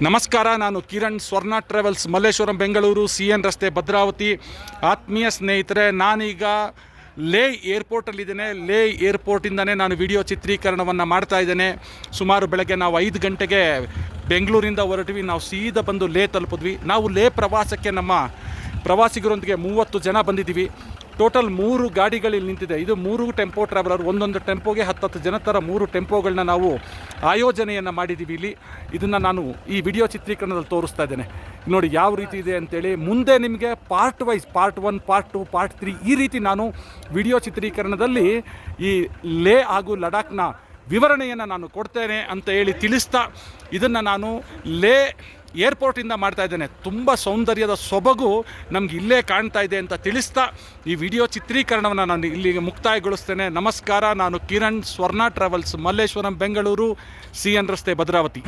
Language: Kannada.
ನಮಸ್ಕಾರ. ನಾನು ಕಿರಣ್, ಸ್ವರ್ಣ ಟ್ರಾವೆಲ್ಸ್, ಮಲ್ಲೇಶ್ವರಂ, ಬೆಂಗಳೂರು, CN ರಸ್ತೆ, ಭದ್ರಾವತಿ. ಆತ್ಮೀಯ ಸ್ನೇಹಿತರೆ, ನಾನೀಗ ಲೇ ಏರ್ಪೋರ್ಟಲ್ಲಿದ್ದೇನೆ. ಲೇ ಏರ್ಪೋರ್ಟಿಂದನೇ ನಾನು ವಿಡಿಯೋ ಚಿತ್ರೀಕರಣವನ್ನು ಮಾಡ್ತಾ ಇದ್ದೇನೆ. ಸುಮಾರು ಬೆಳಗ್ಗೆ ನಾವು 5 ಗಂಟೆಗೆ ಬೆಂಗಳೂರಿಂದ ಹೊರಟ್ವಿ. ನಾವು ಸೀದಾ ಬಂದು ಲೇ ತಲುಪಿದ್ವಿ. ನಾವು ಲೇ ಪ್ರವಾಸಕ್ಕೆ ನಮ್ಮ ಪ್ರವಾಸಿಗರೊಂದಿಗೆ 30 ಜನ ಬಂದಿದ್ದೀವಿ. ಟೋಟಲ್ 3 ಗಾಡಿಗಳಲ್ಲಿ ನಿಂತಿದೆ. ಇದು 3 ಟೆಂಪೋ ಟ್ರಾವೆಲರ್. ಒಂದೊಂದು ಟೆಂಪೋಗೆ 10 ಜನ ಥರ 3 ಟೆಂಪೋಗಳನ್ನ ನಾವು ಆಯೋಜನೆಯನ್ನು ಮಾಡಿದ್ದೀವಿ ಇಲ್ಲಿ. ಇದನ್ನು ನಾನು ಈ ವಿಡಿಯೋ ಚಿತ್ರೀಕರಣದಲ್ಲಿ ತೋರಿಸ್ತಾ ಇದ್ದೇನೆ. ನೋಡಿ ಯಾವ ರೀತಿ ಇದೆ ಅಂತೇಳಿ. ಮುಂದೆ ನಿಮಗೆ part wise, part 1, part 2, part 3 ಈ ರೀತಿ ನಾನು ವಿಡಿಯೋ ಚಿತ್ರೀಕರಣದಲ್ಲಿ ಈ ಲೇ ಹಾಗೂ ಲಡಾಖ್ನ ವಿವರಣೆಯನ್ನು ನಾನು ಕೊಡ್ತೇನೆ ಅಂತ ಹೇಳಿ ತಿಳಿಸ್ತಾ, ಇದನ್ನು ನಾನು ಲೇ ಏರ್ಪೋರ್ಟಿಂದ ಮಾಡ್ತಾ ಇದ್ದೇನೆ. ತುಂಬ ಸೌಂದರ್ಯದ ಸೊಬಗು ನಮ್ಗೆ ಇಲ್ಲೇ ಕಾಣ್ತಾ ಇದೆ ಅಂತ ತಿಳಿಸ್ತಾ ಈ ವಿಡಿಯೋ ಚಿತ್ರೀಕರಣವನ್ನು ನಾನು ಇಲ್ಲಿಗೆ ಮುಕ್ತಾಯಗೊಳಿಸ್ತೇನೆ. ನಮಸ್ಕಾರ. ನಾನು ಕಿರಣ್, ಸ್ವರ್ಣ ಟ್ರಾವೆಲ್ಸ್, ಮಲ್ಲೇಶ್ವರಂ, ಬೆಂಗಳೂರು, CN ರಸ್ತೆ, ಭದ್ರಾವತಿ.